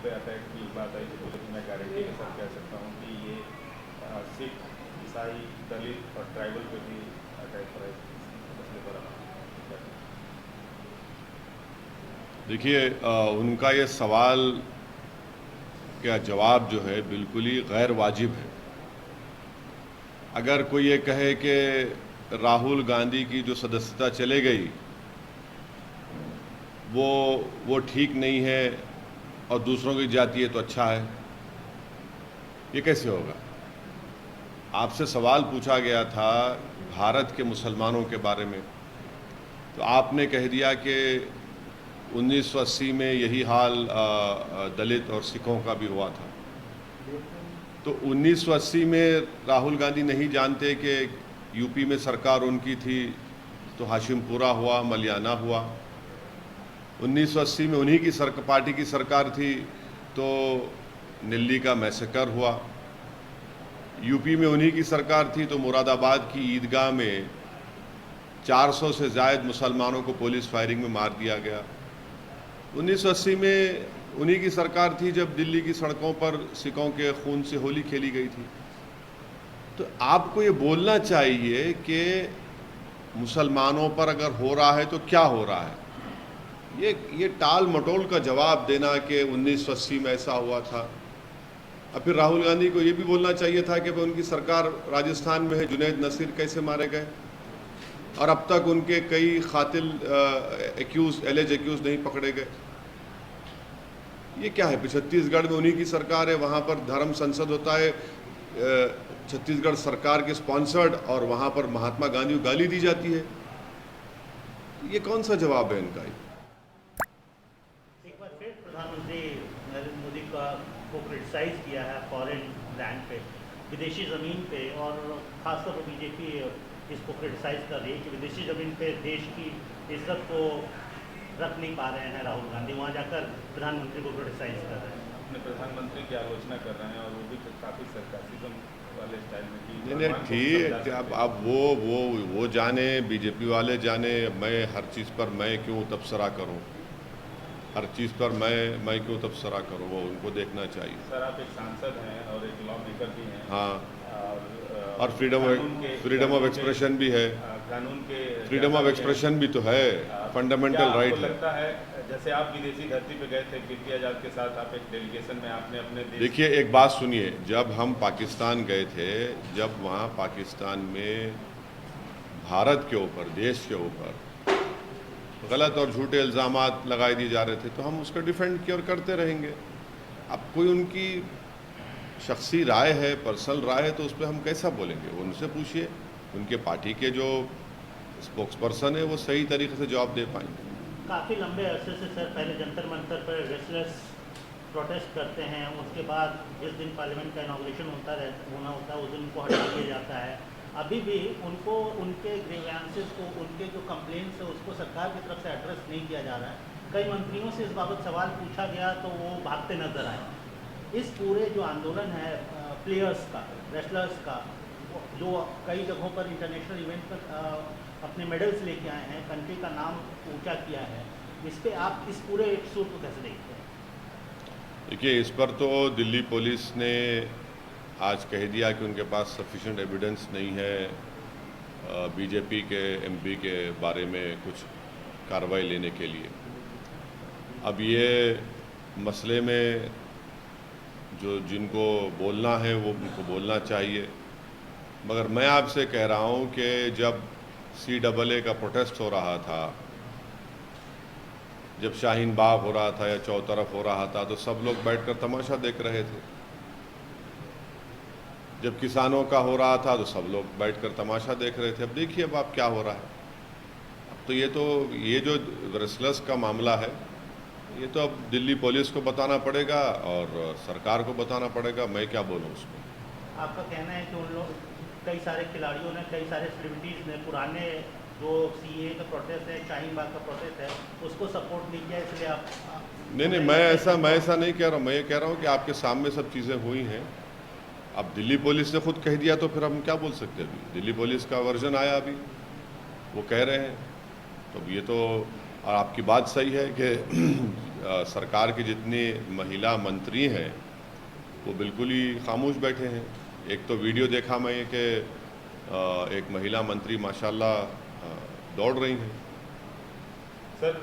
पे अटैक की बात आई तो बोले कि मैं गारंटी के साथ कह सकता हूँ कि ये सिख, ईसाई, दलित और ट्राइबल पे भी अटैक करा है इस मसले पर आप। देखिए, उनका ये सवाल का जवाब जो है बिल्कुल ही गैर वाजिब है। अगर कोई ये कहे कि राहुल गांधी की जो सदस्यता चले गई वो ठीक नहीं है और दूसरों की जाती है तो अच्छा है, ये कैसे होगा? आपसे सवाल पूछा गया था भारत के मुसलमानों के बारे में, तो आपने कह दिया कि 1980 में यही हाल दलित और सिखों का भी हुआ था। तो 1980 में राहुल गांधी नहीं जानते कि यूपी में सरकार उनकी थी तो हाशिमपुरा हुआ, मलियाना हुआ। 1980 में उन्हीं की पार्टी की सरकार थी तो दिल्ली का मैसेकर हुआ। यूपी में उन्हीं की सरकार थी तो मुरादाबाद की ईदगाह में 400 से ज़ायद मुसलमानों को पुलिस फायरिंग में मार दिया गया। 1980 में उन्हीं की सरकार थी जब दिल्ली की सड़कों पर सिखों के खून से होली खेली गई थी। तो आपको ये बोलना चाहिए कि मुसलमानों पर अगर हो रहा है तो क्या हो रहा है। ये टाल मटोल का जवाब देना कि 1980 में ऐसा हुआ था। अब फिर राहुल गांधी को ये भी बोलना चाहिए था कि उनकी सरकार राजस्थान में है, जुनैद नसीर कैसे मारे गए और अब तक उनके कई कातिल एलिज एक्यूज नहीं पकड़े गए। ये क्या है? छत्तीसगढ़ में उन्हीं की सरकार है, वहाँ पर धर्म संसद होता है छत्तीसगढ़ सरकार के स्पॉन्सर्ड, और वहाँ पर महात्मा गांधी को गाली दी जाती है। ये कौन सा जवाब है इनका? एक बार फिर प्रधानमंत्री नरेंद्र मोदी को क्रिटिसाइज किया है फॉरेन लैंड पे, विदेशी ज़मीन पे, और खासतौर पर बीजेपी इसको क्रिटिसाइज कर रही है कि विदेशी ज़मीन पे देश की इज्जत को रख नहीं पा रहे हैं राहुल गांधी, वहाँ जाकर प्रधानमंत्री को क्रिटिसाइज कर रहे हैं। अपने प्रधानमंत्री की आलोचना कर रहे हैं और वो भी काफ़ी सरकासिज्म वाले स्टाइल में कि नहीं ठीक, अब वो जाने, बीजेपी वाले जाने। मैं हर चीज़ पर मैं क्यों तबसरा करूं, हर चीज़ पर मैं क्यों तबसरा करूं, वो उनको देखना चाहिए। सर, आप एक सांसद हैं और एक लॉ मेकर भी हैं। हाँ, और फ्रीडम ऑफ एक्सप्रेशन भी है। कानून के फ्रीडम ऑफ एक्सप्रेशन भी तो है, फंडामेंटल राइट है। लगता है जैसे आप विदेशी धरती पे गए थे कीर्ति आजाद के साथ, आप एक डेलीगेशन में आपने अपने देखिए, एक बात सुनिए, जब हम पाकिस्तान गए थे, जब वहाँ पाकिस्तान में भारत के ऊपर, देश के ऊपर गलत और झूठे इल्ज़ामात लगाए दिए जा रहे थे तो हम उसका डिफेंड किया और करते रहेंगे। अब कोई उनकी शख्सी राय है, पर्सनल राय है, तो उस पर हम कैसा बोलेंगे? उनसे पूछिए, उनके पार्टी के जो स्पोक्स पर्सन है वो सही तरीके से जवाब दे पाएंगे। काफ़ी लंबे अरसे से सर पहले जंतर मंतर पर रेस्टलेस प्रोटेस्ट करते हैं, उसके बाद जिस दिन पार्लियामेंट का इनॉग्रेशन होता है उस दिन उनको हटा दिया जाता है। अभी भी उनको उनके ग्रीवेंसेस को, उनके जो कंप्लेंट्स है उसको सरकार की तरफ से एड्रेस नहीं किया जा रहा है। कई मंत्रियों से इस बाबत सवाल पूछा गया तो वो भागते नजर आए। इस पूरे जो आंदोलन है प्लेयर्स का, रेस्लर्स का, जो कई जगहों पर इंटरनेशनल इवेंट पर अपने मेडल्स लेके आए हैं, कंट्री का नाम ऊंचा किया है, इस पे आप इस पूरे इशू को कैसे देखते हैं? देखिए, इस पर तो दिल्ली पुलिस ने आज कह दिया कि उनके पास सफिशिएंट एविडेंस नहीं है बीजेपी के एमपी के बारे में कुछ कार्रवाई लेने के लिए। अब ये मसले में जो जिनको बोलना है वो उनको बोलना चाहिए, मगर मैं आपसे कह रहा हूँ कि जब CAA का प्रोटेस्ट हो रहा था, जब शाहीन बाग हो रहा था या चौतरफ हो रहा था, तो सब लोग बैठकर तमाशा देख रहे थे। जब किसानों का हो रहा था तो सब लोग बैठकर तमाशा देख रहे थे। अब देखिए अब आप क्या हो रहा है। अब तो ये जो रेस्लर्स का मामला है, ये तो अब दिल्ली पुलिस को बताना पड़ेगा और सरकार को बताना पड़ेगा। मैं क्या बोलूँ उसको। आपका कहना है कि उन लोग, कई सारे खिलाड़ियों ने, कई सारे सेलिब्रिटीज़ ने पुराने जो CAA का प्रोटेस्ट है, शाहीन बाग का प्रोटेस्ट है, उसको सपोर्ट नहीं किया, इसलिए आप नहीं, मैं ऐसा नहीं कह रहा हूँ। मैं ये कह रहा हूँ कि आपके सामने सब चीज़ें हुई हैं। अब दिल्ली पुलिस ने खुद कह दिया तो फिर हम क्या बोल सकते हैं? अभी दिल्ली पुलिस का वर्जन आया, अभी वो कह रहे हैं, तो ये तो, और आपकी बात सही है कि सरकार के जितने महिला मंत्री हैं वो बिल्कुल ही खामोश बैठे हैं। एक तो वीडियो देखा मैं कि एक महिला मंत्री माशाल्लाह दौड़ रही हैं। सर,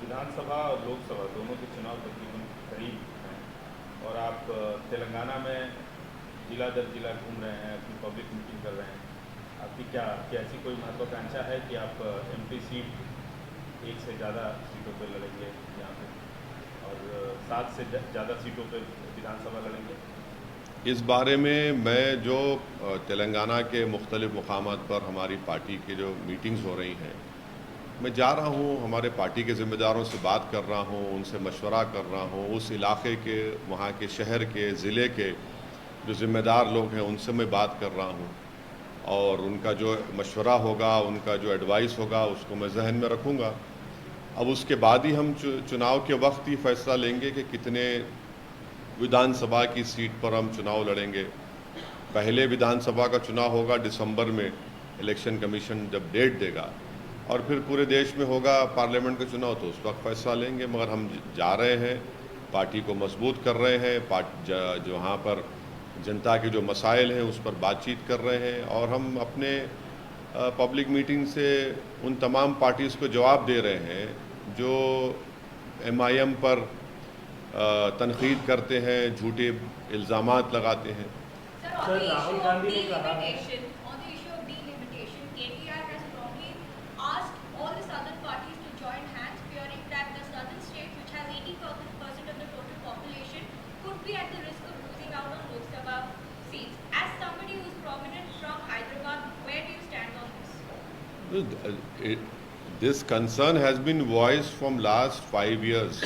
विधानसभा और लोकसभा दोनों के चुनाव तकरीबन करीब हैं और आप तेलंगाना में जिला दर जिला घूम रहे हैं, अपनी पब्लिक मीटिंग कर रहे हैं। आपकी क्या ऐसी कोई महत्वाकांक्षा है कि आप एमपी सीट एक से ज़्यादा सीटों पर लड़ेंगे यहाँ पे और 7 से ज़्यादा सीटों पर विधानसभा लड़ेंगे? इस बारे में मैं जो तेलंगाना के मुख्तलिफ मुकामात पर हमारी पार्टी के जो मीटिंग्स हो रही हैं, मैं जा रहा हूँ, हमारे पार्टी के ज़िम्मेदारों से बात कर रहा हूँ, उनसे मशवरा कर रहा हूँ, उस इलाके के, वहाँ के शहर के, ज़िले के जो ज़िम्मेदार लोग हैं उनसे मैं बात कर रहा हूँ और उनका जो मशवरा होगा, उनका जो एडवाइस होगा उसको मैं जहन में रखूँगा। अब उसके बाद ही हम चुनाव के वक्त ही फैसला लेंगे कि कितने विधानसभा की सीट पर हम चुनाव लड़ेंगे। पहले विधानसभा का चुनाव होगा दिसंबर में, इलेक्शन कमीशन जब डेट देगा, और फिर पूरे देश में होगा पार्लियामेंट का चुनाव, तो उस वक्त फैसला लेंगे। मगर हम जा रहे हैं, पार्टी को मजबूत कर रहे हैं, जहाँ पर जनता के जो मसाइल हैं उस पर बातचीत कर रहे हैं और हम अपने पब्लिक मीटिंग से उन तमाम पार्टीज़ को जवाब दे रहे हैं जो MIM पर तनकीद करते हैं, झूठे इल्ज़ामात लगाते हैं। सर, राहुल गांधी ने कहा है This concern has been voiced from last 5 years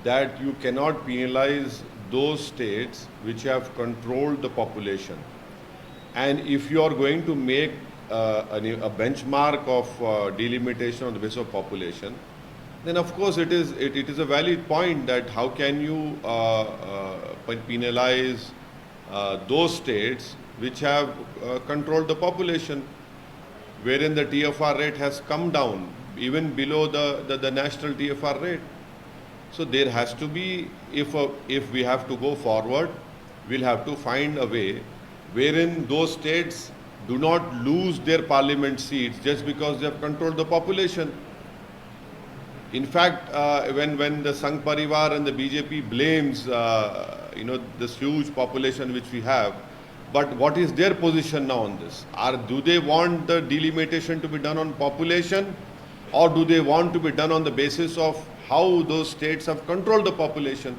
that you cannot penalize those states which have controlled the population, and if you are going to make a benchmark of delimitation on the basis of population, then of course it is a valid point that how can you penalize those states which have controlled the population, wherein the TFR rate has come down even below the national TFR rate. So there has to be, if we have to go forward, we'll have to find a way wherein those states do not lose their parliament seats just because they have controlled the population. In fact, when the Sangh Parivar and the BJP blames this huge population which we have, but what is their position now on this? Do they want the delimitation to be done on population, or do they want to be done on the basis of how those states have controlled the population?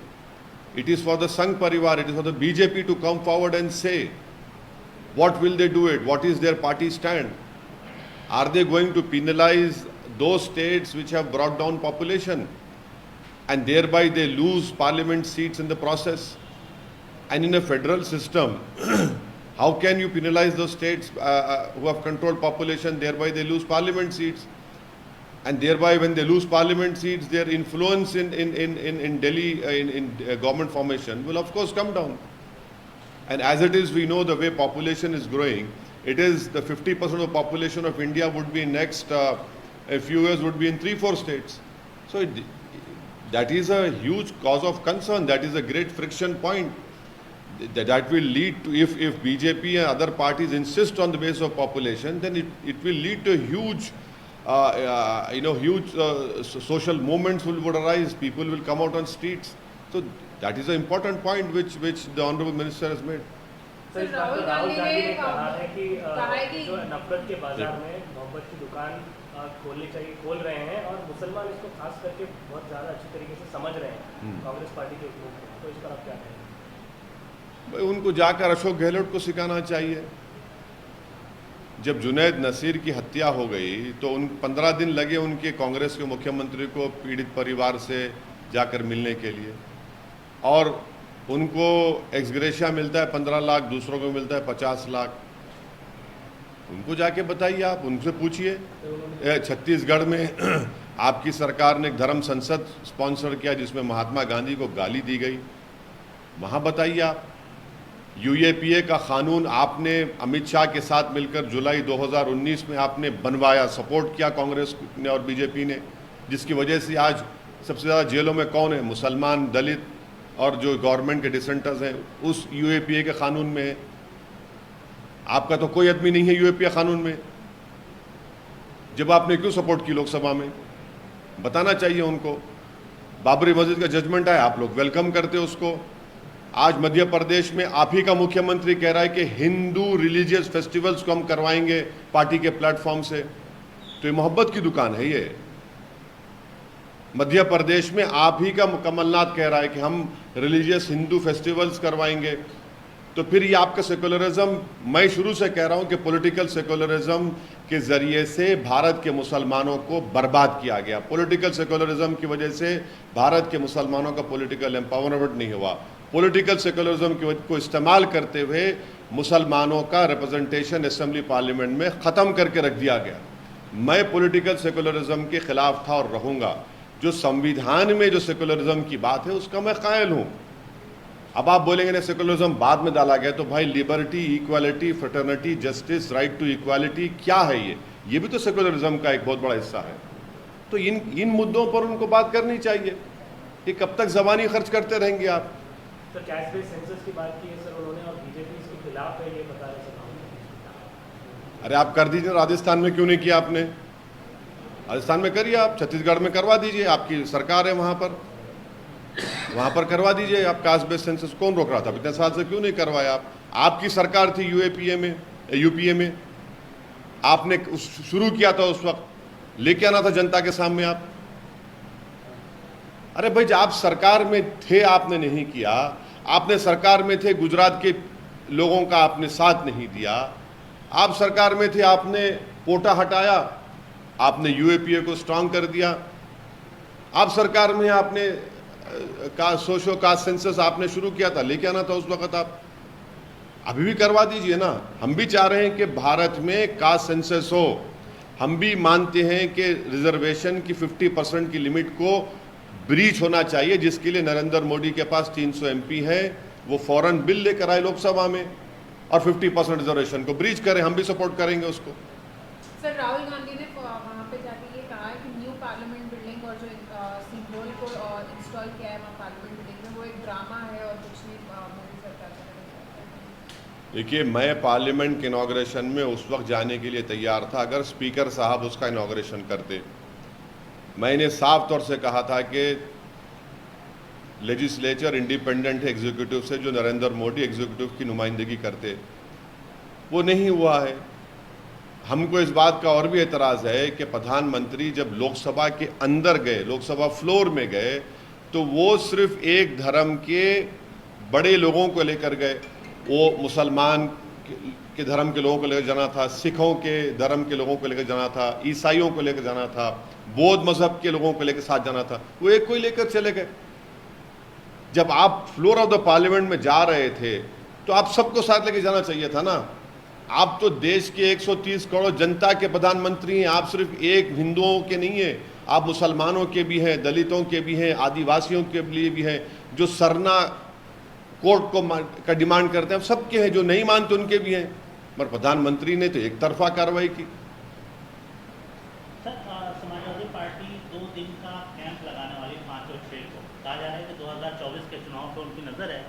It is for the Sangh Parivar, it is for the BJP to come forward and say, what will they do it? What is their party stand? Are they going to penalize those states which have brought down population and thereby they lose parliament seats in the process? And in a federal system, how can you penalize those states who have controlled population, thereby they lose parliament seats? And thereby when they lose parliament seats, their influence in Delhi, in government formation will of course come down. And as it is, we know the way population is growing, it is the 50% of the population of India would be in next a few years would be in 3-4 states. So that is a huge cause of concern. That is a great friction point. That will lead to, if BJP and other parties insist on the basis of population, then it will lead to huge social movements would arise. People will come out on streets. So that is an important point which the Honorable Minister has made. Sir, Rahul Gandhi ने कहा है कि जो नफरत के बाजार में मोहब्बत की दुकान खोल रहे हैं और मुसलमान इसको खास करके बहुत ज़्यादा अच्छी तरीके से समझ रहे हैं कांग्रेस पार्टी के लोग, तो इस पर आप क्या कहेंगे? उनको जाकर अशोक गहलोत को सिखाना चाहिए। जब जुनैद नसीर की हत्या हो गई तो 15 दिन लगे उनके कांग्रेस के मुख्यमंत्री को पीड़ित परिवार से जाकर मिलने के लिए, और उनको एक्सग्रेशिया मिलता है 15 लाख, दूसरों को मिलता है 50 लाख। उनको जाके बताइए, आप उनसे पूछिए। छत्तीसगढ़ में आपकी सरकार ने एक धर्म संसद स्पॉन्सर किया जिसमें महात्मा गांधी को गाली दी गई, वहाँ बताइए आप। UAPA का कानून आपने अमित शाह के साथ मिलकर जुलाई 2019 में आपने बनवाया, सपोर्ट किया कांग्रेस ने और बीजेपी ने, जिसकी वजह से आज सबसे ज़्यादा जेलों में कौन है? मुसलमान, दलित और जो गवर्नमेंट के डिसेंटर्स हैं उस यूएपीए के कानून में है। आपका तो कोई आदमी नहीं है यूएपीए कानून में। जब आपने क्यों सपोर्ट की लोकसभा में? बताना चाहिए उनको। बाबरी मस्जिद का जजमेंट आया, आप लोग वेलकम करते हो उसको। आज मध्य प्रदेश में आप ही का मुख्यमंत्री कह रहा है कि हिंदू रिलीजियस फेस्टिवल्स को हम करवाएंगे पार्टी के प्लेटफॉर्म से। तो ये मोहब्बत की दुकान है। ये मध्य प्रदेश में आप ही का कमलनाथ कह रहा है कि हम रिलीजियस हिंदू फेस्टिवल्स करवाएंगे। तो फिर ये आपका सेकुलरिज्म, मैं शुरू से कह रहा हूं कि पॉलिटिकल सेकुलरिज्म के जरिए से भारत के मुसलमानों को बर्बाद किया गया। पॉलिटिकल सेकुलरिज्म की वजह से भारत के मुसलमानों का पॉलिटिकल एम्पावरमेंट नहीं हुआ। पॉलिटिकल सेकुलरिज्म को इस्तेमाल करते हुए मुसलमानों का रिप्रेजेंटेशन असेंबली पार्लियामेंट में ख़त्म करके रख दिया गया। मैं पॉलिटिकल सेकुलरिज्म के खिलाफ था और रहूँगा। जो संविधान में जो सेकुलरिज्म की बात है उसका मैं कायल हूँ। अब आप बोलेंगे ना सेकुलरिज्म बाद में डाला गया, तो भाई liberty, equality, fraternity, justice, right to equality क्या है? ये भी तो सेकुलरिज्म का एक बहुत बड़ा हिस्सा है। तो इन मुद्दों पर उनको बात करनी चाहिए। ये कब तक ज़बानी खर्च करते रहेंगे आप? तो कैश बेस्ड सेंसस की बात की है सर उन्होंने, और बीजेपी इसके खिलाफ है, ये बता रहे सर। अरे आप कर दीजिए, राजस्थान में क्यों नहीं किया आपने? राजस्थान में करिए, आप छत्तीसगढ़ में करवा दीजिए, आपकी सरकार है वहाँ पर करवा दीजिए आप कास्ट बेस्ड सेंसस। कौन रोक रहा था? इतने साल से क्यों नहीं करवाया आप? आपकी सरकार थी यूपीए में आपने शुरू किया था, उस वक्त लेके आना था जनता के सामने आप। अरे भाई जब आप सरकार में थे आपने नहीं किया। आपने सरकार में थे, गुजरात के लोगों का आपने साथ नहीं दिया। आप सरकार में थे, आपने पोटा हटाया, आपने यूएपीए को स्ट्रांग कर दिया। आप सरकार में आपने सोशो कास्ट सेंसस आपने शुरू किया था, लेके आना था उस वक्त आप। अभी भी करवा दीजिए ना। हम भी चाह रहे हैं कि भारत में कास्ट सेंसस हो। हम भी मानते हैं कि रिजर्वेशन की 50% की लिमिट को ब्रीच होना चाहिए, जिसके लिए नरेंद्र मोदी के पास 300 एमपी है। वो फौरन बिल लेकर आए लोकसभा में और 50% रिजर्वेशन को ब्रीच करें। हम भी सपोर्ट करेंगे उसको। सर राहुल गांधी ने वहाँ पे जाके ये कहा है कि न्यू पार्लियामेंट बिल्डिंग और जो सिंबल को इंस्टॉल किया है वहाँ पार्लियामेंट बिल्डिंग में, वो एक ड्रामा है और कुछ नहीं मोदी सरकार का। देखिए, मैं पार्लियामेंट के इनॉग्रेशन में उस वक्त जाने के लिए तैयार था अगर स्पीकर साहब उसका इनॉग्रेशन करते। मैंने साफ तौर से कहा था कि लेजिस्लेचर इंडिपेंडेंट है एग्जीक्यूटिव से, जो नरेंद्र मोदी एग्जीक्यूटिव की नुमाइंदगी करते। वो नहीं हुआ है। हमको इस बात का और भी एतराज़ है कि प्रधानमंत्री जब लोकसभा के अंदर गए, लोकसभा फ्लोर में गए, तो वो सिर्फ एक धर्म के बड़े लोगों को लेकर गए। वो मुसलमान के धर्म के लोगों को लेकर जाना था, सिखों के धर्म के लोगों को लेकर जाना था, ईसाइयों को लेकर जाना था, बौद्ध मजहब के लोगों को लेकर साथ जाना था। वो एक को ही लेकर चले गए। जब आप फ्लोर ऑफ द पार्लियामेंट में जा रहे थे तो आप सबको साथ लेके जाना चाहिए था ना। आप तो देश के 130 करोड़ जनता के प्रधानमंत्री हैं। आप सिर्फ एक हिंदुओं के नहीं हैं, आप मुसलमानों के भी हैं, दलितों के भी हैं, आदिवासियों के लिए भी हैं, जो सरना कोर्ट को का डिमांड करते हैं, सबके हैं, जो नहीं मानते उनके भी हैं। पर प्रधानमंत्री ने तो एक तरफा कार्रवाई की। सर समाजवादी पार्टी 2 दिन का कैंप लगाने वाली 5 और 6 को। कहा जा रहा है कि 2024 के चुनाव पर उनकी नज़र है।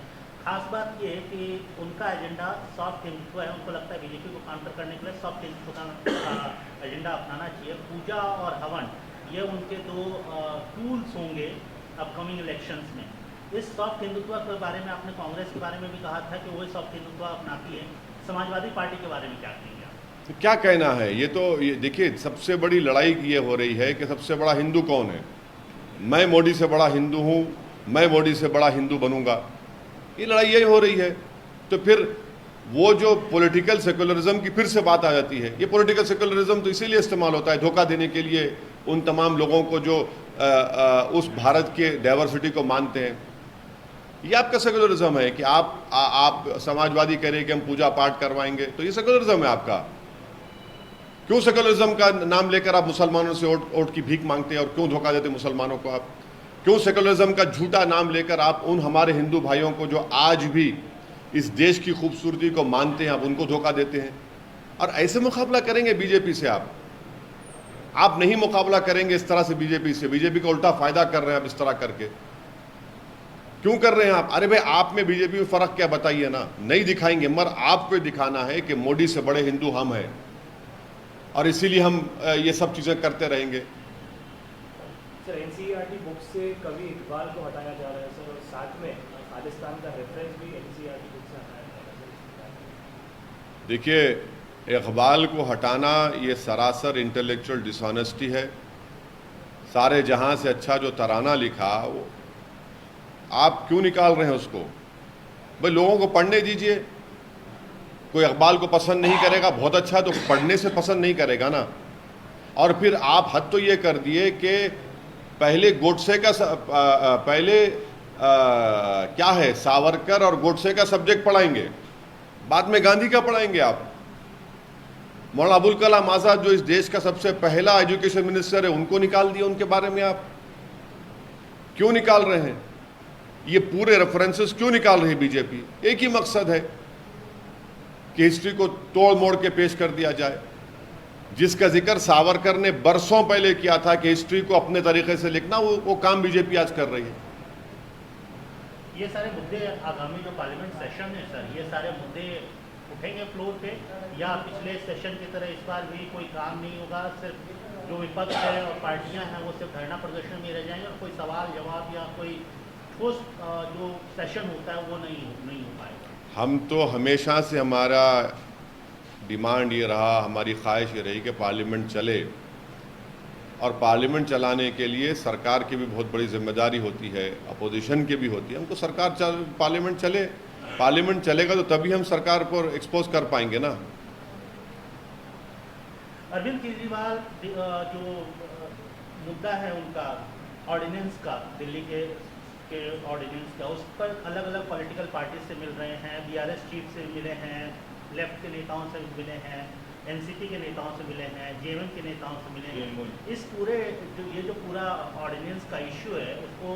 खास बात यह है कि उनका एजेंडा सॉफ्ट हिंदुत्व है। उनको लगता है बीजेपी को काउंटर करने के लिए सॉफ्ट हिंदुत्व का एजेंडा अपनाना चाहिए। पूजा और हवन ये उनके 2 टूल्स होंगे अपकमिंग इलेक्शंस में। इस सॉफ्ट हिंदुत्व के बारे में आपने कांग्रेस के बारे में भी कहा था कि वो सॉफ्ट हिंदुत्व अपनाती है। समाजवादी पार्टी के बारे में क्या कहेंगे आप? तो क्या कहना है? ये तो ये देखिए, सबसे बड़ी लड़ाई ये हो रही है कि सबसे बड़ा हिंदू कौन है। मैं मोदी से बड़ा हिंदू हूँ, मैं मोदी से बड़ा हिंदू बनूंगा, ये लड़ाई यही हो रही है। तो फिर वो जो पॉलिटिकल सेकुलरिज्म की फिर से बात आ जाती है। ये पॉलिटिकल सेकुलरिज्म तो इसीलिए इस्तेमाल होता है धोखा देने के लिए उन तमाम लोगों को जो उस भारत के डाइवर्सिटी को मानते हैं। ये आपका सेकुलरिज्म है कि आप समाजवादी कह रहे हैं कि हम पूजा पाठ करवाएंगे, तो ये सेकुलरिज्म है आपका। क्यों सेकुलरिज्म का नाम लेकर आप मुसलमानों से वोट की भीख मांगते हैं और क्यों धोखा देते मुसलमानों को आप? क्यों सेकुलरिज्म का झूठा नाम लेकर आप उन हमारे हिंदू भाइयों को जो आज भी इस देश की खूबसूरती को मानते हैं, आप उनको धोखा देते हैं? और ऐसे मुकाबला करेंगे बीजेपी से आप? आप नहीं मुकाबला करेंगे इस तरह से बीजेपी से, बीजेपी का उल्टा फायदा कर रहे हैं आप इस तरह करके। क्यों कर रहे हैं आप? अरे भाई आप में बीजेपी में फर्क क्या बताइए ना, नहीं दिखाएंगे, मगर आपको दिखाना है कि मोदी से बड़े हिंदू हम हैं और इसीलिए हम ये सब चीजें करते रहेंगे। सर एनसीईआरटी बुक से कवि इकबाल को हटाया जा रहा है सर, और साथ में खालिस्तान का रेफरेंस भी एनसीईआरटी बुक से हटाया जा रहा है। देखिए, इकबाल को हटाना ये सरासर इंटेलेक्चुअल डिसऑनेस्टी है। सारे जहां से अच्छा जो तराना लिखा वो आप क्यों निकाल रहे हैं उसको? भाई लोगों को पढ़ने दीजिए। कोई इकबाल को पसंद नहीं करेगा, बहुत अच्छा है, तो पढ़ने से पसंद नहीं करेगा ना। और फिर आप हद तो ये कर दिए कि पहले गोडसे का क्या है, सावरकर और गोडसे का सब्जेक्ट पढ़ाएंगे, बाद में गांधी का पढ़ाएंगे आप। मौलाना अबुल कलाम आज़ाद जो इस देश का सबसे पहला एजुकेशन मिनिस्टर है, उनको निकाल दिया, उनके बारे में आप क्यों निकाल रहे हैं? ये पूरे रेफरेंसेस क्यों निकाल रही है बीजेपी? एक ही मकसद है कि हिस्ट्री को तोड़ मोड़ के पेश कर दिया जाए, जिसका जिक्र सावरकर ने बरसों पहले किया था कि हिस्ट्री को अपने तरीके से लिखना, वो काम बीजेपी आज कर रही है। ये सारे मुद्दे आगामी जो पार्लियामेंट सेशन है सर, ये सारे मुद्दे उठेंगे फ्लोर पे, या पिछले सेशन की तरह इस बार भी कोई काम नहीं होगा, सिर्फ जो विपक्ष है और पार्टियां हैं वो सिर्फ धरना प्रदर्शन में रह जाएंगे और कोई सवाल जवाब या कोई ठोस जो सेशन होता है वो नहीं हो पाएगा? हम तो हमेशा से हमारा डिमांड ये रहा, हमारी ख्वाहिश ये रही कि पार्लियामेंट चले, और पार्लियामेंट चलाने के लिए सरकार की भी बहुत बड़ी जिम्मेदारी होती है, अपोजिशन की भी होती है। हमको सरकार पार्लियामेंट चले, पार्लियामेंट चलेगा तो तभी हम सरकार पर एक्सपोज कर पाएंगे ना। अरविंद केजरीवाल जो मुद्दा है उनका ऑर्डिनेंस का, दिल्ली के ऑर्डिनेंस का, उस पर अलग अलग पॉलिटिकल पार्टी से मिल रहे हैं, बीआरएस चीफ से मिले हैं, लेफ्ट के नेताओं से मिले हैं, एनसीपी के नेताओं से मिले हैं, जेएमएम के नेताओं से मिले हैं। इस पूरे जो पूरा ऑर्डिनेंस का इश्यू है, उसको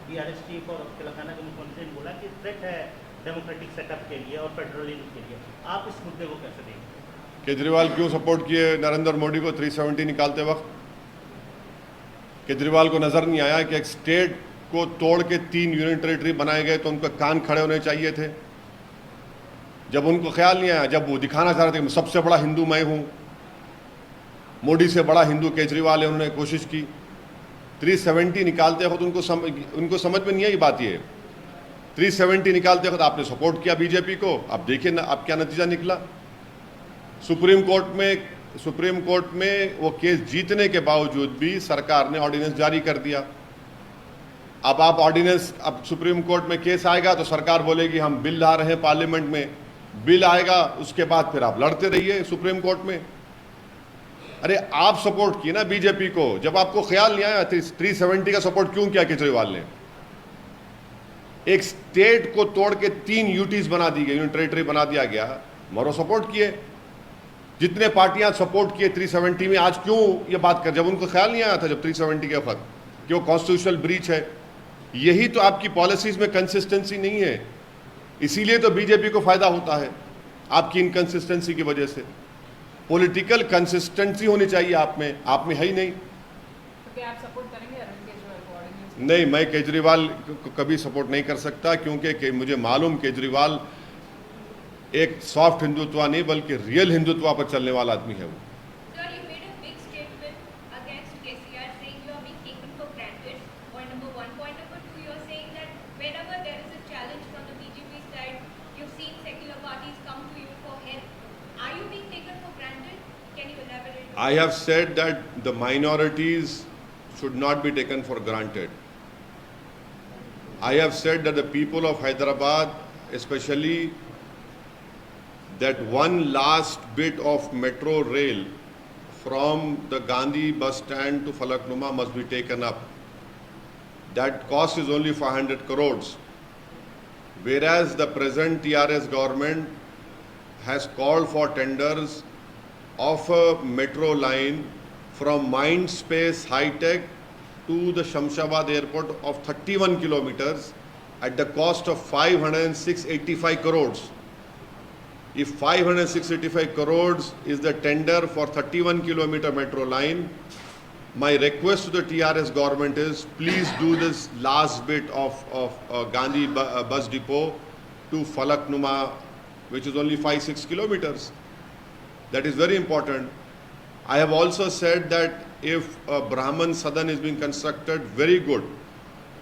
बीआरएस चीफ और तेलंगाना के मुख्यमंत्री ने बोला कि थ्रेट है डेमोक्रेटिक सेटअप के लिए और फेडरलिज्म के लिए। आप इस मुद्दे को कैसे देखते हैं? केजरीवाल क्यों सपोर्ट किए नरेंद्र मोदी को 370 निकालते वक्त? केजरीवाल को नजर नहीं आया कि एक स्टेट को तोड़ के 3 यूनियन टेरिटरी बनाए गए तो उनका कान खड़े होने चाहिए थे? जब उनको ख्याल नहीं आया, जब वो दिखाना चाह रहे थे सबसे बड़ा हिंदू मैं हूं, मोदी से बड़ा हिंदू केजरीवाल है, उन्होंने कोशिश की 370 निकालते वक्त उनको समझ में नहीं आई बात। ये 370 निकालते वक्त आपने सपोर्ट किया बीजेपी को, अब देखिए ना अब क्या नतीजा निकला। सुप्रीम कोर्ट में वो केस जीतने के बावजूद भी सरकार ने ऑर्डिनेंस जारी कर दिया। अब आप ऑर्डिनेंस, अब सुप्रीम कोर्ट में केस आएगा तो सरकार बोलेगी हम बिल ला रहे हैं पार्लियामेंट में, बिल आएगा उसके बाद फिर आप लड़ते रहिए सुप्रीम कोर्ट में। अरे आप सपोर्ट किए ना बीजेपी को, जब आपको ख्याल नहीं आया 370 का सपोर्ट क्यों किया केजरीवाल ने? एक स्टेट को तोड़ के 3 यूटीज बना दी गई, यूनियन टेरिटरी बना दिया गया, मरो सपोर्ट किए। जितने पार्टियां सपोर्ट किए 370 में, आज क्यों ये बात कर, जब उनको ख्याल नहीं आया था जब 370 के वक्त कि वो कॉन्स्टिट्यूशनल ब्रीच है? यही तो आपकी पॉलिसीज में कंसिस्टेंसी नहीं है, इसीलिए तो बीजेपी को फायदा होता है आपकी इनकंसिस्टेंसी की वजह से। पॉलिटिकल कंसिस्टेंसी होनी चाहिए आप में है ही नहीं। तो क्या आप सपोर्ट करेंगे अरविंद केजरीवाल को ऑर्डिनेंस? नहीं, मैं केजरीवाल को कभी सपोर्ट नहीं कर सकता, क्योंकि मुझे मालूम केजरीवाल एक सॉफ्ट हिंदुत्व नहीं बल्कि रियल हिंदुत्व पर चलने वाला आदमी है वो। I have said that the minorities should not be taken for granted. I have said that the people of Hyderabad, especially that one last bit of metro rail from the Gandhi bus stand to Falaknuma must be taken up. That cost is only 500 crores. Whereas the present TRS government has called for tenders of a metro line from Mindspace High Tech to the Shamshabad airport of 31 kilometers at the cost of 506.85 crores. If 506.85 crores is the tender for 31 kilometer metro line, my request to the TRS government is, please do this last bit of Gandhi bus depot to Falaknuma, which is only 5-6 kilometers. That is very important. I have also said that if a Brahman Sadan is being constructed, very good.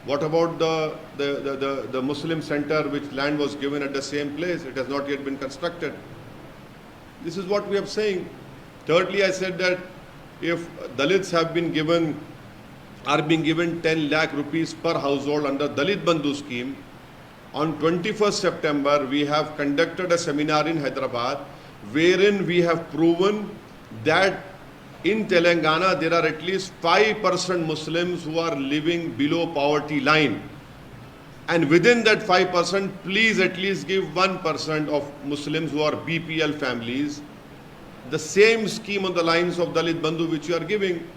What about the Muslim center, which land was given at the same place? It has not yet been constructed. This is what we are saying. Thirdly, I said that if Dalits are being given 10 lakh rupees per household under Dalit Bandhu scheme, on 21st September, we have conducted a seminar in Hyderabad wherein we have proven that in Telangana there are at least 5% Muslims who are living below poverty line. And within that 5%, please at least give 1% of Muslims who are BPL families the same scheme on the lines of Dalit Bandhu which you are giving.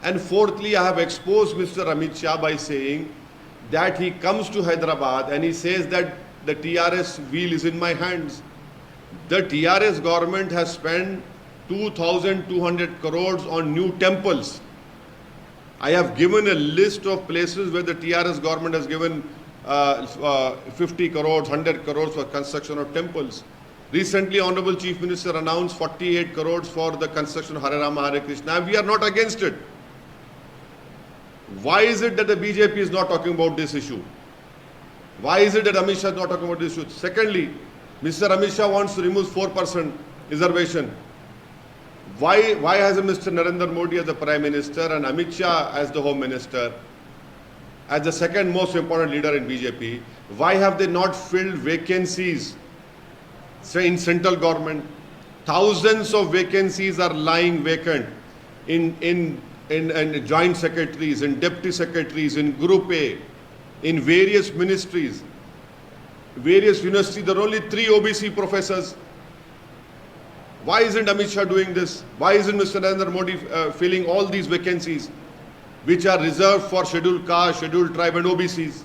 And fourthly, I have exposed Mr. Amit Shah by saying that he comes to Hyderabad and he says that the TRS wheel is in my hands. The TRS government has spent 2,200 crores on new temples. I have given a list of places where the TRS government has given 50 crores, 100 crores for construction of temples. Recently, Honorable Chief Minister announced 48 crores for the construction of Hare Rama, Hare Krishna. We are not against it. Why is it that the BJP is not talking about this issue? Why is it that Amit Shah is not talking about this issue? Secondly, Mr. Amit Shah wants to remove 4% reservation. Why has Mr. Narendra Modi as the Prime Minister and Amit Shah as the Home Minister, as the second most important leader in BJP, why have they not filled vacancies in central government? Thousands of vacancies are lying vacant in joint secretaries, in deputy secretaries, in Group A, in various ministries, various universities. There are only 3 OBC professors. Why isn't Amit Shah doing this? Why isn't Mr. Narendra Modi filling all these vacancies which are reserved for scheduled caste, scheduled tribe and OBCs?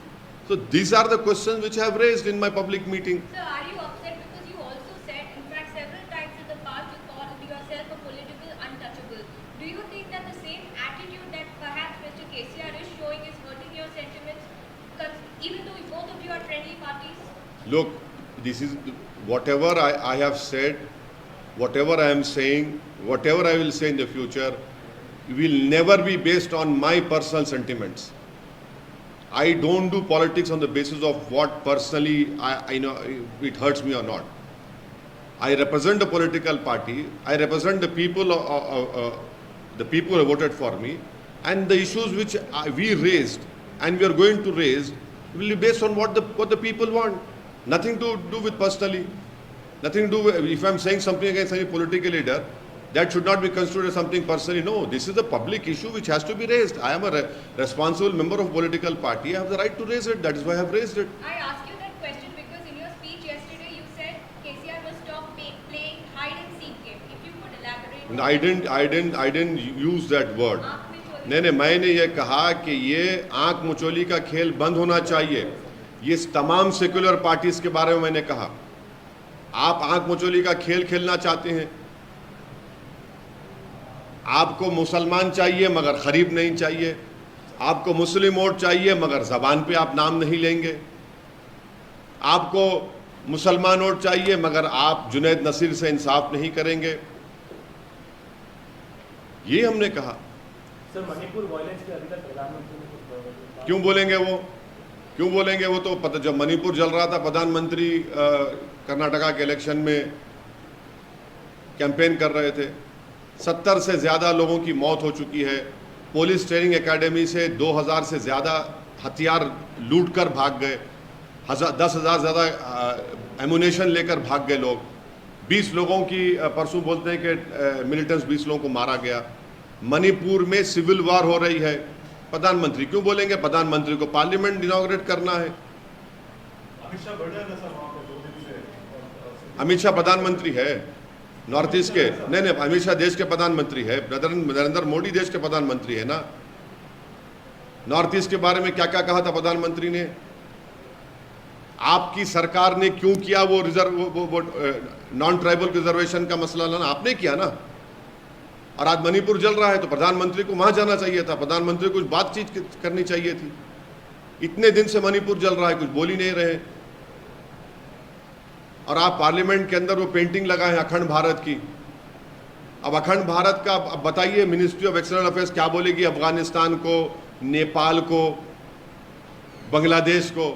So these are the questions which I have raised in my public meeting. Sir, are you upset because you also said, in fact several times in the past, you called yourself a political untouchable? Do you think that the same attitude that perhaps Mr. KCR is showing is hurting your sentiments, even though both of you are friendly parties? Look, this is whatever I have said, whatever I am saying, whatever I will say in the future, will never be based on my personal sentiments. I don't do politics on the basis of what personally I know it hurts me or not. I represent a political party. I represent the people who have voted for me, and the issues which we raised and we are going to raise will be based on what the people want. Nothing to do with personally. Nothing to do with, if I am saying something against any political leader, that should not be considered as something personally. No, this is a public issue which has to be raised. I am a responsible member of a political party. I have the right to raise it. That is why I have raised it. I asked you that question because in your speech yesterday you said KCR must stop playing hide and seek game. If you could elaborate. I didn't use that word. नहीं, मैंने ये कहा कि ये आंख मुचोली का खेल बंद होना चाहिए. ये तमाम सेक्युलर पार्टीज के बारे में मैंने कहा. आप आंख मुचोली का खेल खेलना चाहते हैं. आपको मुसलमान चाहिए मगर गरीब नहीं चाहिए. आपको मुस्लिम वोट चाहिए मगर जबान पे आप नाम नहीं लेंगे. आपको मुसलमान वोट चाहिए मगर आप जुनैद नसीर से इंसाफ नहीं करेंगे. ये हमने कहा. सर, मणिपुर वायलेंस के अभी तक प्रधानमंत्री ने क्यों बोलेंगे वो? क्यों बोलेंगे वो? तो जब मणिपुर जल रहा था, प्रधानमंत्री कर्नाटका के इलेक्शन में कैंपेन कर रहे थे. 70 से ज़्यादा लोगों की मौत हो चुकी है. पुलिस ट्रेनिंग एकेडमी से 2000 से ज़्यादा हथियार लूट कर भाग गए. 10,000 ज़्यादा एमुनेशन लेकर भाग गए लोग. 20 लोगों की परसों बोलते हैं कि मिलिटेंट्स 20 लोगों को मारा गया. मणिपुर में सिविल वार हो रही है. प्रधानमंत्री क्यों बोलेंगे? प्रधानमंत्री को पार्लियामेंट इनॉग्रेट करना है. अमित शाह प्रधानमंत्री है नॉर्थ ईस्ट के. नहीं, अमित शाह देश के प्रधानमंत्री है. नरेंद्र मोदी देश के प्रधानमंत्री है ना. नॉर्थ ईस्ट के बारे में क्या क्या कहा था प्रधानमंत्री ने? आपकी सरकार ने क्यों किया वो नॉन ट्राइबल रिजर्वेशन का मसला लाना? आपने किया ना. और आज मणिपुर जल रहा है तो प्रधानमंत्री को वहां जाना चाहिए था, प्रधानमंत्री को कुछ बातचीत करनी चाहिए थी। इतने दिन से मणिपुर जल रहा है, कुछ बोल ही नहीं रहे। और आप पार्लियामेंट के अंदर वो पेंटिंग लगाए हैं अखंड भारत की। अब अखंड भारत का अब बताइए मिनिस्ट्री ऑफ एक्सटर्नल अफेयर्स क्या बोलेगी अफगानिस्तान को, नेपाल को, बांग्लादेश को?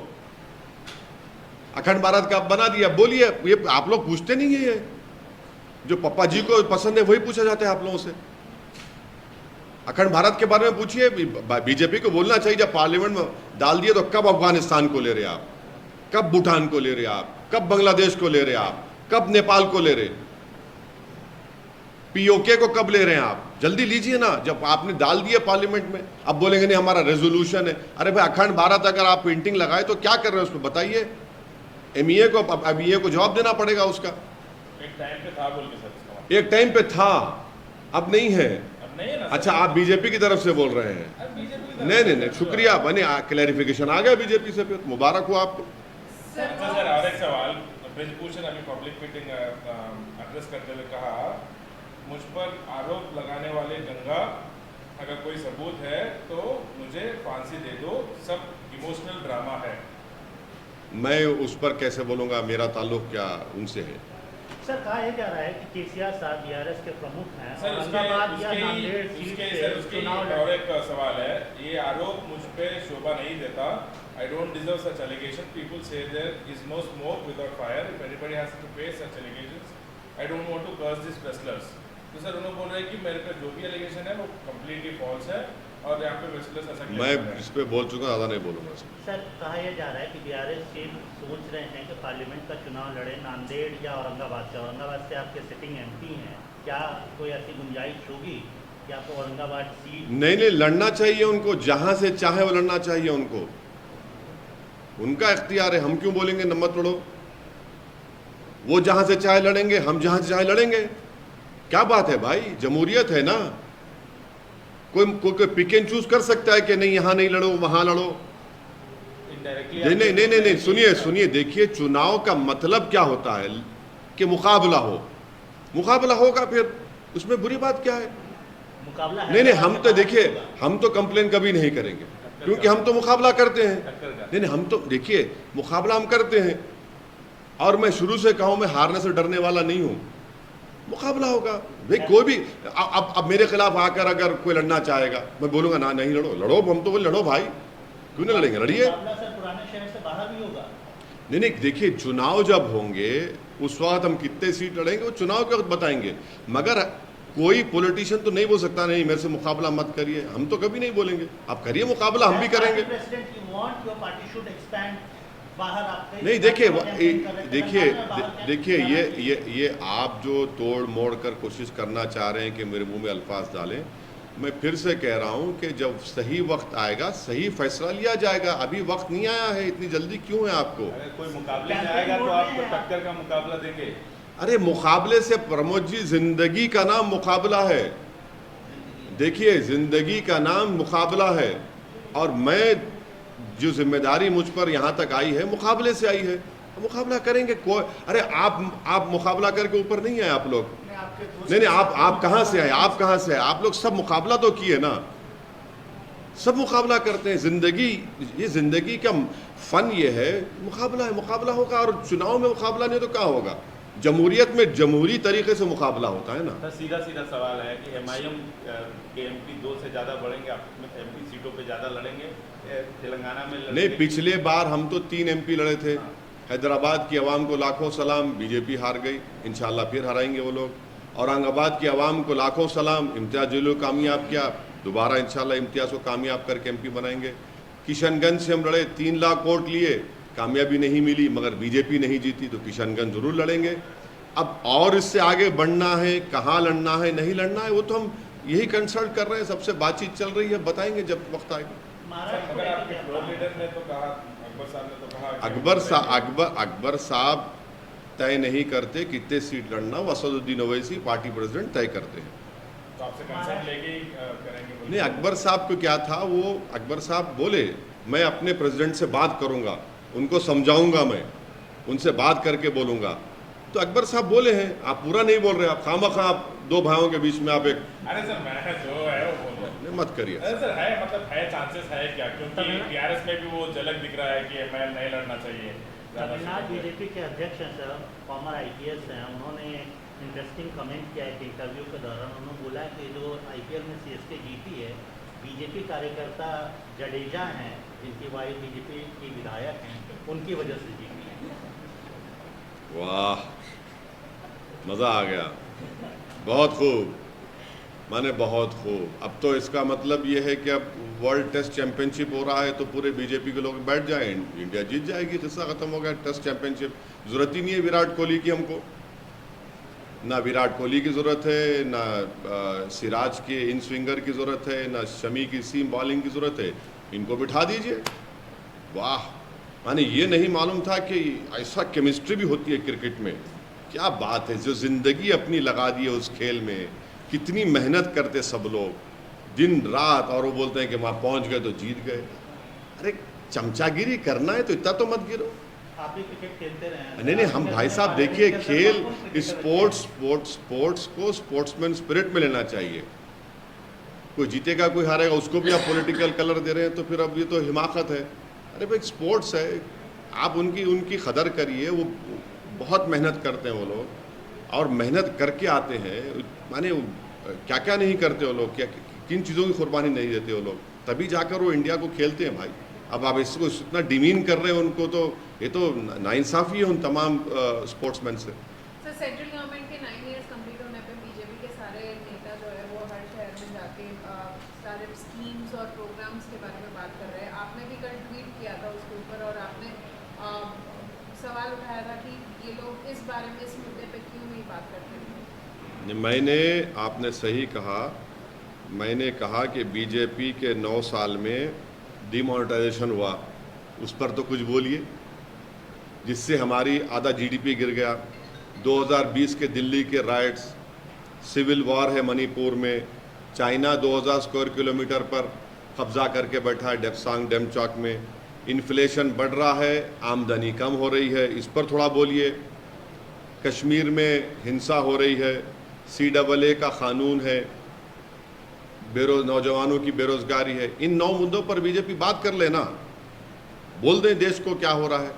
अखंड भारत का बना दिया, बोलिए। ये आप लोग पूछते नहीं है, ये जो पप्पा जी को पसंद है वही पूछा जाता है आप लोगों से। अखंड भारत के बारे में पूछिए, बीजेपी को बोलना चाहिए जब पार्लियामेंट में डाल दिए तो कब अफगानिस्तान को ले रहे आप, कब भूटान को ले रहे आप, कब बांग्लादेश को ले रहे आप, कब नेपाल को ले रहे, पीओके को कब ले रहे हैं आप? जल्दी लीजिए ना। जब आपने डाल दिया पार्लियामेंट में, अब बोलेंगे नहीं हमारा रेजोल्यूशन है। अरे भाई अखंड भारत अगर आप पेंटिंग लगाए तो क्या कर रहे हैं उसमें बताइए। एमईए को अब ये को जवाब देना पड़ेगा उसका। एक टाइम पे था बोल के सर इसका एक टाइम पे था, अब नहीं है। अब नहीं है ना। अच्छा आप बीजेपी की तरफ से बोल रहे हैं? अब बीजेपी नहीं, शुक्रिया, बने क्लैरिफिकेशन आ गया बीजेपी से, फिर मुबारक हो आपको। अच्छा सर, और एक सवाल ब्रिजभूषण अभी पब्लिक मीटिंग एड्रेस करते हुए कहा, मुझ पर आरोप लगाने वाले गंगा, अगर कोई सबूत है तो मुझे फांसी दे दो, सब इमोशनल ड्रामा है। मैं उस पर कैसे बोलूँगा, मेरा ताल्लुक क्या उनसे है? सर कहा यह जा रहा है कि केसीआर साहब बीआरएस के प्रमुख हैं, सर औरंगाबाद या नांदेड़ सीट से चुनाव और एक सवाल है, ये आरोप मुझ पे शोभा नहीं देता। I don't deserve such allegation. People say there is no smoke without fire. If anybody has to face such allegations, I don't want to curse these wrestlers. तो सर उन्होंने बोल रहे हैं कि मेरे पे जो भी एलिगेशन है वो कम्प्लीटली फॉल्स है और यहाँ पे wrestlers ऐसा claim मैं कर रहे हैं। इस पे बोल चुका, ज़्यादा नहीं बोलूँगा। सर कहा यह जा रहा है कि बीआरएस चीफ सोच रहे हैं कि पार्लियामेंट का चुनाव लड़े नांदेड़ या औरंगाबाद से। औरंगाबाद से आपके सिटिंग एमपी हैं, क्या कोई ऐसी गुंजाइश होगी कि आपको औरंगाबाद सीट? नहीं, लड़ना चाहिए उनको, जहाँ से चाहे वो लड़ना चाहिए उनको, उनका इख्तियार है। हम क्यों बोलेंगे नंबर तोड़ो? वो जहाँ से चाहे लड़ेंगे, हम जहाँ से चाहे लड़ेंगे। क्या बात है भाई, जमहूरियत है ना। कोई पिक एंड चूज कर सकता है कि नहीं यहाँ नहीं लड़ो वहाँ लड़ो। नहीं, सुनिए, देखिए चुनाव का मतलब क्या होता है कि मुकाबला हो, मुकाबला होगा, फिर उसमें बुरी बात क्या है? मुकाबला है। नहीं, हम तो देखिए, हम तो कंप्लेन कभी नहीं करेंगे क्योंकि हम तो मुकाबला करते हैं। नहीं, हम तो देखिए मुकाबला हम करते हैं, और मैं शुरू से कहूँ मैं हारने से डरने वाला नहीं हूँ। मुकाबला होगा भाई, कोई भी अब मेरे खिलाफ आकर अगर कोई लड़ना चाहेगा, मैं बोलूँगा ना, नहीं लड़ो, हम तो बोले लड़ो भाई, क्यों नहीं लड़ेंगे, लड़िए। सर पुराने शहर से बाहर भी होगा। नहीं, देखिए चुनाव जब होंगे उस वक्त हम कितने सीट लड़ेंगे वो चुनाव के वक्त बताएंगे, मगर कोई पॉलिटिशियन तो नहीं बोल सकता नहीं मेरे से मुकाबला मत करिए। हम तो कभी नहीं बोलेंगे, आप करिए मुकाबला, हम भी करेंगे। नहीं, देखिए ये आप जो तोड़ मोड़ कर कोशिश करना चाह रहे हैं कि मेरे मुंह में अल्फाज डालें, मैं फिर से कह रहा हूं कि जब सही वक्त आएगा सही फैसला लिया जाएगा। अभी वक्त नहीं आया है, इतनी जल्दी क्यों है आपको? अगर कोई मुकाबले में आएगा तो आप टक्कर का मुकाबला देंगे? अरे मुकाबले से प्रमोद जी, जिंदगी का नाम मुकाबला है। देखिए जिंदगी का नाम मुकाबला है, और मैं जो जिम्मेदारी मुझ पर यहाँ तक आई है मुकाबले से आई है, मुकाबला करेंगे। कोई अरे आप मुकाबला करके ऊपर नहीं आए आप लोग। नहीं, आप कहाँ से आए? आप कहाँ से आए? आप लोग सब मुकाबला तो किए ना, सब मुकाबला करते हैं। ये जिंदगी का फन ये है, मुकाबला है, मुकाबला होगा। और चुनाव में मुकाबला नहीं तो क्या होगा? जमहूरियत में जमहूरी तरीके से मुकाबला होता है ना। तो सीधा सवाल है कि एमआईएम के एमपी 2 से ज़्यादा बढ़ेंगे, आप एमपी सीटों पे ज़्यादा लड़ेंगे तेलंगाना में? नहीं, पिछले बार हम तो 3 एमपी लड़े थे। हैदराबाद की आवाम को लाखों सलाम, बीजेपी हार गई, इंशाल्लाह फिर हराएंगे वो लोग। औरंगाबाद की आवाम को लाखों सलाम, इम्तियाज जिलो कामयाब किया, दोबारा इंशाल्लाह इम्तियाज को कामयाब करके एमपी बनाएंगे। किशनगंज से हम लड़े, 3 लाख वोट लिए, कामयाबी नहीं मिली, मगर बीजेपी नहीं जीती, तो किशनगंज जरूर लड़ेंगे। अब और इससे आगे बढ़ना है, कहाँ लड़ना है, नहीं लड़ना है, वो तो हम यही कंसल्ट कर रहे हैं, सबसे बातचीत चल रही है, बताएंगे जब वक्त आएगा। अगर आपके फ्लोर लीडर ने तो कहा, अकबर साहब ने तो कहा, अकबर साहब तय नहीं करते कितने सीट लड़ना, वो असदुद्दीन ओवैसी पार्टी प्रेसिडेंट तय करते हैं। तो आपसे कंसल्ट लेके ही करेंगे? नहीं, अकबर साहब को क्या था, वो अकबर साहब बोले मैं अपने प्रेसिडेंट से बात करूंगा, उनको समझाऊंगा, मैं उनसे बात करके बोलूंगा। तो अकबर साहब बोले हैं, आप पूरा नहीं बोल रहे, आप खामखा आप दो भाइयों के बीच में आप एक अरे सर मैं जो है वो बोल रहा हूँ। मत करिए। अरे सर है मतलब है चांसेस है क्या, क्योंकि टीआरएस में भी वो झलक दिख रहा है कि एमआईएम नहीं लड़ना चाहिए। तमिलनाडु बीजेपी के अध्यक्ष हैं सर, फॉर्मर आईपीएस हैं, उन्होंने इंटरेस्टिंग कमेंट किया एक इंटरव्यू के दौरान। उन्होंने बोला कि जो आईपीएल में सीएसके जीती है, बीजेपी कार्यकर्ता जडेजा हैं जिनकी वाइफ बीजेपी की विधायक हैं, उनकी वजह से जीती है। वाह, मज़ा आ गया, बहुत खूब, माने बहुत खूब। अब तो इसका मतलब ये है कि अब वर्ल्ड टेस्ट चैंपियनशिप हो रहा है तो पूरे बीजेपी के लोग बैठ जाएं, इंडिया जीत जाएगी, किस्सा ख़त्म हो गया। टेस्ट चैंपियनशिप ज़रूरत ही नहीं है विराट कोहली की, हमको ना विराट कोहली की ज़रूरत है, ना सिराज के इन स्विंगर की ज़रूरत है, ना शमी की सीम बॉलिंग की ज़रूरत है, इनको बिठा दीजिए। वाह, माने ये नहीं मालूम था कि ऐसा केमिस्ट्री भी होती है क्रिकेट में। क्या बात है, जो ज़िंदगी अपनी लगा दी है उस खेल में, कितनी मेहनत करते सब लोग दिन रात, और वो बोलते हैं कि वहाँ पहुँच गए तो जीत गए। अरे चमचागिरी करना है तो इतना तो मत गिरो। आप भी क्रिकेट खेलते रहे हैं। नहीं, हम भाई साहब देखिए, खेल स्पोर्ट्स को स्पोर्ट्समैन स्पिरिट में लेना चाहिए। कोई जीतेगा कोई हारेगा, उसको भी आप पॉलिटिकल कलर दे रहे हैं तो फिर अब ये तो हिमाकत है। अरे भाई स्पोर्ट्स है, आप उनकी कदर करिए। वो बहुत मेहनत करते हैं वो लोग, और मेहनत करके आते हैं। माने क्या क्या नहीं करते वो लोग, क्या किन चीज़ों की कुर्बानी नहीं देते वो लोग, तभी जाकर वो इंडिया को खेलते हैं भाई। अब आप इसको इतना डिमीन कर रहे हैं उनको, तो ये तो नाइंसाफ़ी है उन तमाम स्पोर्ट्समैन से। सर सेंट्रल गवर्नमेंट के 9 इयर्स कंप्लीट होने पे बीजेपी के सारे नेता जो है वो हर शहर में जाके सारे स्कीम्स और प्रोग्राम्स के बारे में बात कर रहे हैं। आपने भी कल ट्वीट किया था उसके ऊपर, और आपने सवाल उठाया था कि ये लोग इस बारे में, इस मुद्दे पे क्यों नहीं बात करते। मैंने, आपने सही कहा, मैंने कहा कि बीजेपी के 9 साल में डिमोनेटाइजेशन हुआ, उस पर तो कुछ बोलिए, जिससे हमारी आधा जीडीपी गिर गया। 2020 के दिल्ली के राइट्स, सिविल वॉर है मणिपुर में, चाइना 2000 स्क्वायर किलोमीटर पर कब्जा करके बैठा है डेप्सांग डेमचौक में, इन्फ्लेशन बढ़ रहा है, आमदनी कम हो रही है, इस पर थोड़ा बोलिए। कश्मीर में हिंसा हो रही है, CAA का कानून है, नौजवानों की बेरोजगारी है। इन 9 मुद्दों पर बीजेपी बात कर लेना, बोल दें देश को क्या हो रहा है।